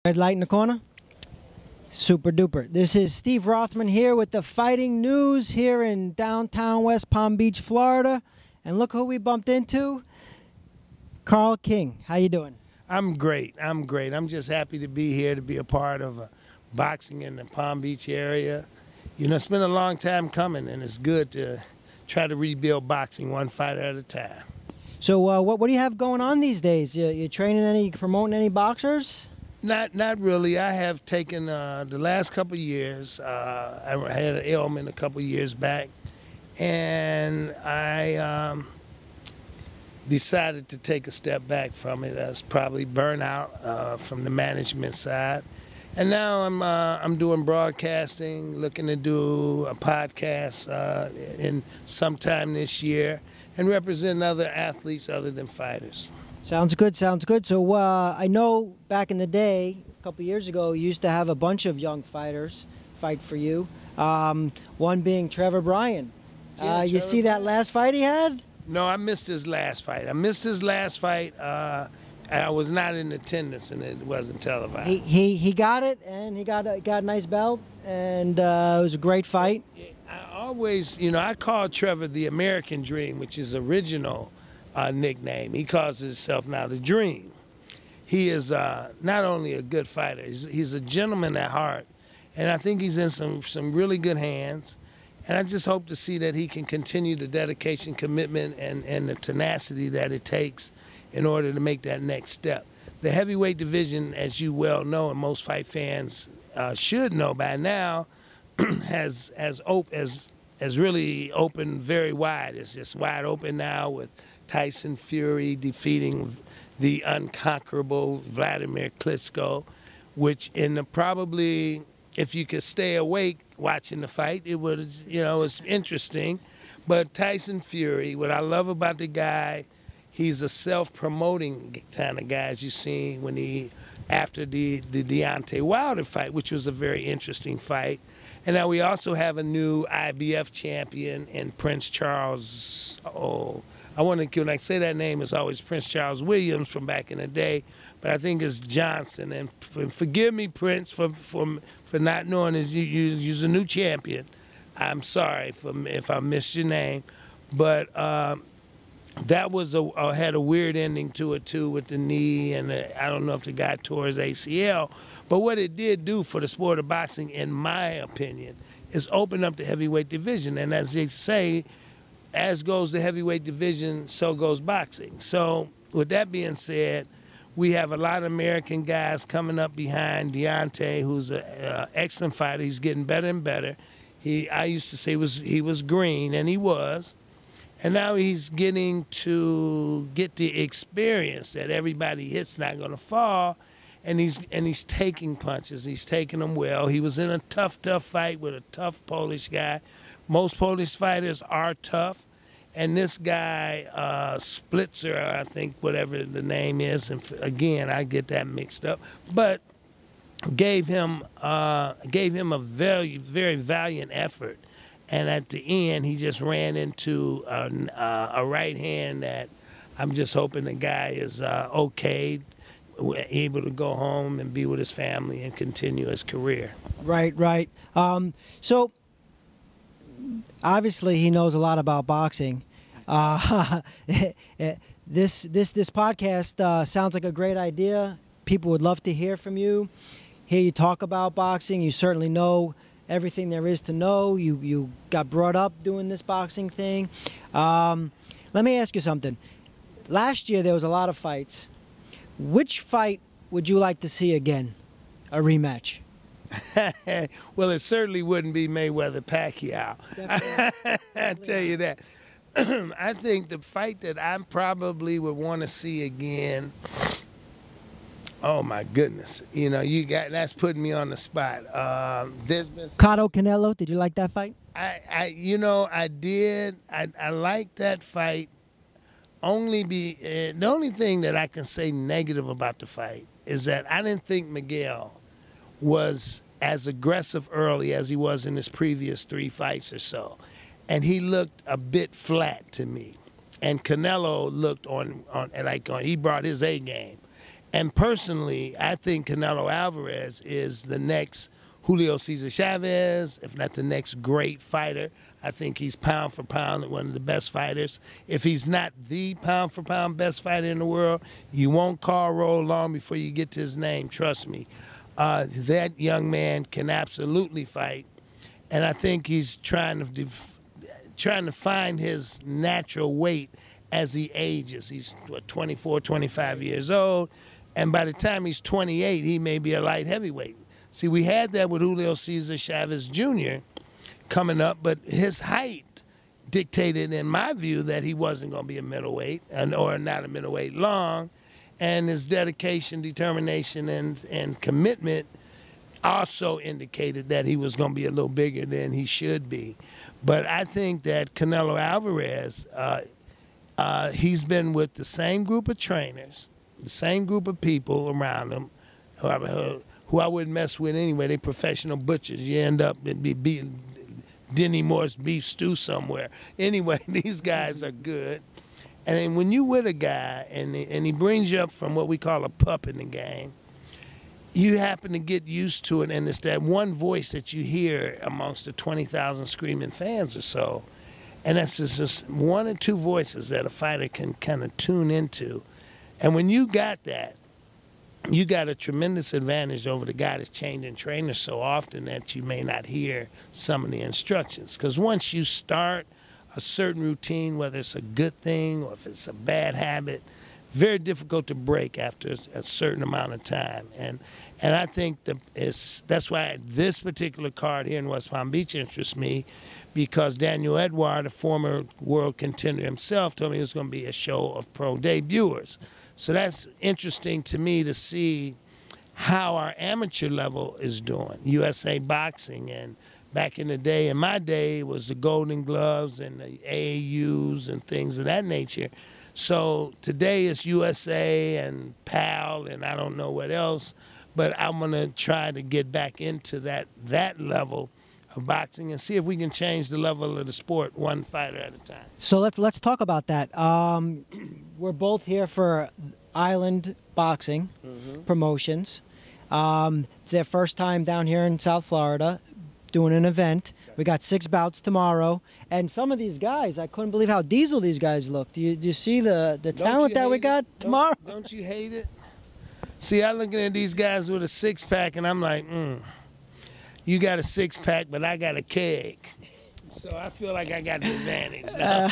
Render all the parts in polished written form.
Red light in the corner. Super duper. This is Steve Rothman here with the fighting news here in downtown West Palm Beach, Florida. And look who we bumped into. Carl King. How you doing? I'm great. I'm just happy to be here to be a part of boxing in the Palm Beach area. You know, it's been a long time coming, and it's good to try to rebuild boxing one fight at a time. So what do you have going on these days? You training any, promoting any boxers? Not really. I have taken the last couple of years. I had an ailment a couple of years back, and I decided to take a step back from it. I was probably burnout from the management side, and now I'm doing broadcasting, looking to do a podcast in sometime this year, and represent other athletes other than fighters. Sounds good, sounds good. So I know back in the day, a couple years ago, you used to have a bunch of young fighters fight for you, one being Trevor Bryan. Yeah, you Trevor see that Bryan. last fight he had? No, I missed his last fight. And I was not in attendance, and it wasn't televised. He got it, and he got a nice belt, and it was a great fight. I always, I call Trevor the American Dream, which is original nickname. He calls himself now the Dream. He is not only a good fighter, he's a gentleman at heart, and I think he's in some really good hands. And I just hope to see that he can continue the dedication, commitment, and the tenacity that it takes in order to make that next step. The heavyweight division, as you well know, and most fight fans should know by now, has really opened very wide. It's just wide open now with Tyson Fury defeating the unconquerable Vladimir Klitschko, which probably, if you could stay awake watching the fight, it was, it's interesting. But Tyson Fury, what I love about the guy, he's a self-promoting kind of guy, as you seen after the Deontay Wilder fight, which was a very interesting fight. And now we also have a new IBF champion in Prince Charles. When I say that name, it's always Prince Charles Williams from back in the day, but I think it's Johnson. And forgive me, Prince, for not knowing that you're a new champion. I'm sorry if I missed your name, but that was had a weird ending to it too, with the knee, and I don't know if the guy tore his ACL. But what it did do for the sport of boxing, in my opinion, is open up the heavyweight division. And as they say, as goes the heavyweight division, so goes boxing. So with that being said, we have a lot of American guys coming up behind Deontay, who's an excellent fighter. He's getting better and better. I used to say he was green, and he was. And now he's getting to get the experience that everybody hits not going to fall, and he's taking punches. He's taking them well. He was in a tough fight with a tough Polish guy. Most Polish fighters are tough, and this guy, Splitzer, I think, whatever the name is, and again, I get that mixed up, but gave him a very, very valiant effort. And at the end, he just ran into a right hand that I'm just hoping the guy is okay, able to go home and be with his family and continue his career. Right. So obviously he knows a lot about boxing. This podcast sounds like a great idea. People would love to hear from you, hear you talk about boxing. You certainly know everything there is to know. You got brought up doing this boxing thing. Let me ask you something. Last year there was a lot of fights. Which fight would you like to see again? A rematch? Well, it certainly wouldn't be Mayweather-Pacquiao. I tell you that. I think the fight that I probably would want to see again, oh my goodness, that's putting me on the spot. There's been Cotto Canelo, did you like that fight? I did. I liked that fight. The only thing that I can say negative about the fight is that I didn't think Miguel was as aggressive early as he was in his previous 3 fights or so, and he looked a bit flat to me. And Canelo looked he brought his A game. And personally, I think Canelo Alvarez is the next Julio Cesar Chavez, if not the next great fighter. I think he's pound for pound one of the best fighters. If he's not the pound for pound best fighter in the world, you won't call roll long before you get to his name, trust me. That young man can absolutely fight, and I think he's trying to find his natural weight as he ages. He's 24, 25 years old, and by the time he's 28, he may be a light heavyweight. See, we had that with Julio Cesar Chavez Jr. coming up, but his height dictated, in my view, that he wasn't going to be a middleweight, or not a middleweight long, and his dedication, determination, and commitment also indicated that he was going to be a little bigger than he should be. But I think that Canelo Alvarez, he's been with the same group of trainers, the same group of people around him, who I wouldn't mess with anyway. They professional butchers. You end up beating Denny Moore's beef stew somewhere. Anyway, these guys are good. And then when you with a guy and he brings you up from what we call a pup in the game, you happen to get used to it, and it's that one voice that you hear amongst the 20,000 screaming fans or so. And that's just one or two voices that a fighter can kind of tune into. And when you got that, you got a tremendous advantage over the guy that's changing trainers so often that you may not hear some of the instructions. Because once you start a certain routine, whether it's a good thing or if it's a bad habit, very difficult to break after a certain amount of time. And I think that's why this particular card here in West Palm Beach interests me, because Daniel Edward, a former world contender himself, told me it was going to be a show of pro debuters. So that's interesting to me to see how our amateur level is doing. USA Boxing, and back in the day, in my day, it was the Golden Gloves and the AAUs and things of that nature. So today it's USA and PAL and I don't know what else, but I'm going to try to get back into that level of boxing and see if we can change the level of the sport one fighter at a time. So let's talk about that. We're both here for Island Boxing Promotions. It's their first time down here in South Florida doing an event. We got 6 bouts tomorrow, and some of these guys, I couldn't believe how diesel these guys look. Do you see the talent that we got tomorrow? Don't you hate it? See, I'm looking at these guys with a 6-pack, and I'm like, you got a 6-pack, but I got a keg. So I feel like I got the advantage now.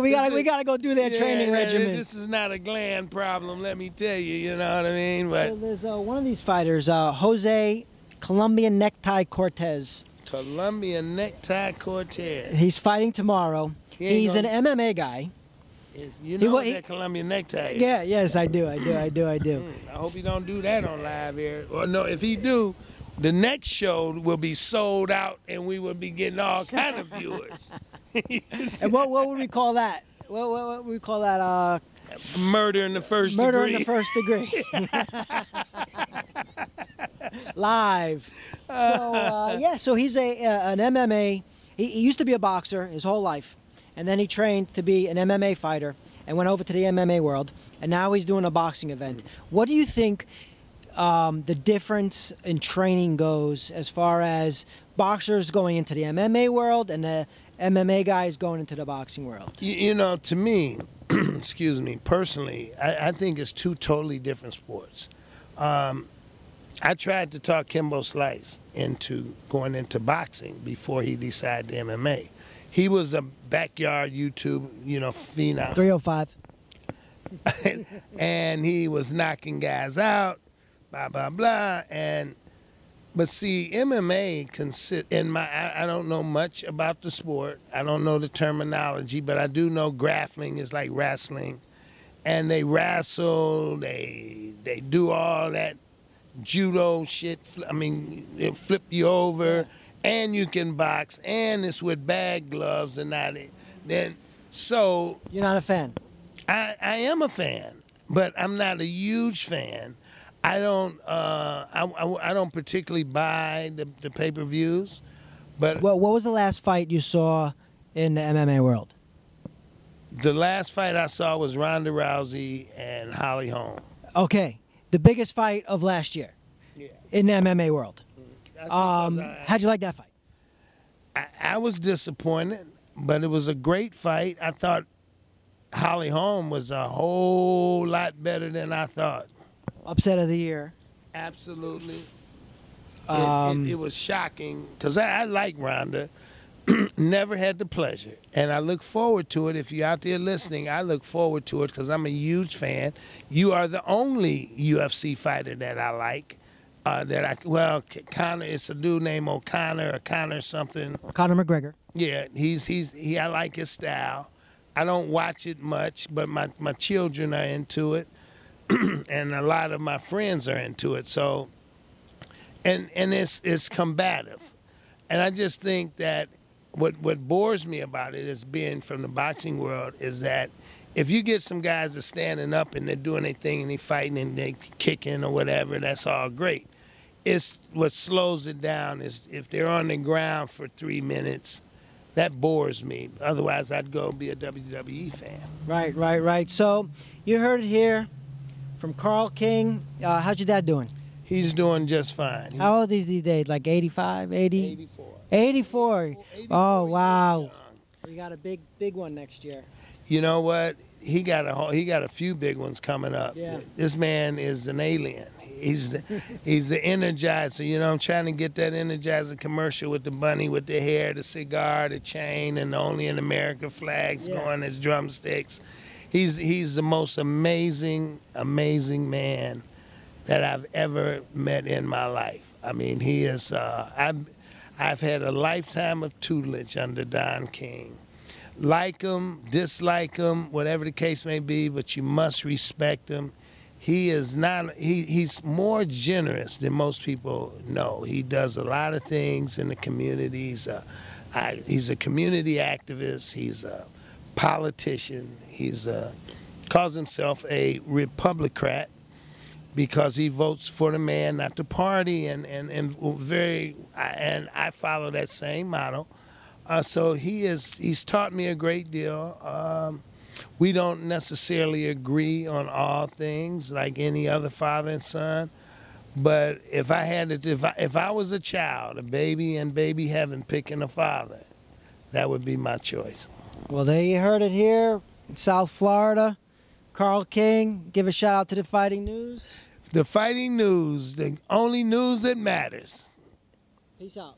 We got to go do their training regimen. This is not a gland problem, let me tell you. You know what I mean? But so there's one of these fighters, Jose Colombian Necktie Cortez. Colombian Necktie Cortez. He's fighting tomorrow. He's an MMA guy. You know what that Colombian necktie is. Yeah, yes, I do. I hope he don't do that on live here. Or no, if he do, the next show will be sold out and we will be getting all kind of viewers. And what would we call that? What would we call that? Murder in the first degree. Murder in the first degree. Live. So he's an MMA. He used to be a boxer his whole life. And then he trained to be an MMA fighter and went over to the MMA world. And now he's doing a boxing event. What do you think the difference in training goes as far as boxers going into the MMA world and the MMA guys going into the boxing world? You know, to me, excuse me, personally, I think it's two totally different sports. I tried to talk Kimbo Slice into going into boxing before he decided to MMA. He was a backyard YouTube, phenom. 305. And he was knocking guys out, blah, blah, blah. But see, MMA I don't know much about the sport. I don't know the terminology, but I do know grappling is like wrestling. And they wrestle, they do all that judo shit. I mean, they'll flip you over. Yeah. And you can box, and it's with bag gloves and not it. So you're not a fan. I am a fan, but I'm not a huge fan. I don't particularly buy the pay-per-views. But what was the last fight you saw in the MMA world? The last fight I saw was Ronda Rousey and Holly Holm. Okay, the biggest fight of last year in the MMA world. How'd you like that fight? I was disappointed, but it was a great fight. I thought Holly Holm was a whole lot better than I thought. Upset of the year. Absolutely. It was shocking because I like Ronda. Never had the pleasure. And I look forward to it. If you're out there listening, I look forward to it because I'm a huge fan. You are the only UFC fighter that I like. Conor, it's a dude named O'Connor or Conor something. Conor McGregor. Yeah, I like his style. I don't watch it much, but my children are into it, and a lot of my friends are into it. So, and it's combative, and I just think that what bores me about it is being from the boxing world is that if you get some guys that's standing up and they're doing their thing and they're fighting and they're kicking or whatever, that's all great. It's what slows it down is if they're on the ground for 3 minutes. That bores me. Otherwise, I'd go be a WWE fan. Right. So you heard it here from Carl King. How's your dad doing? He's doing just fine. How old is he these days? Like 85, 80? 84. 84. Oh, wow. We got a big one next year. You know what? He got a few big ones coming up. Yeah. This man is an alien. He's the Energizer. You know, I'm trying to get that Energizer commercial with the bunny with the hair, the cigar, the chain, and the Only in America flags going as drumsticks. He's the most amazing man that I've ever met in my life. I mean, he is. I've had a lifetime of tutelage under Don King. Like him, dislike him, whatever the case may be, but you must respect him. He is not. He's more generous than most people know. He does a lot of things in the community. He's a community activist. He's a politician. Calls himself a Republican because he votes for the man, not the party, and I follow that same model. So he's taught me a great deal. We don't necessarily agree on all things like any other father and son, but if I was a child, a baby in baby heaven picking a father, that would be my choice. Well, there you heard it here in South Florida. Carl King, give a shout out to the Fighting News. The Fighting News, the only news that matters. Peace out.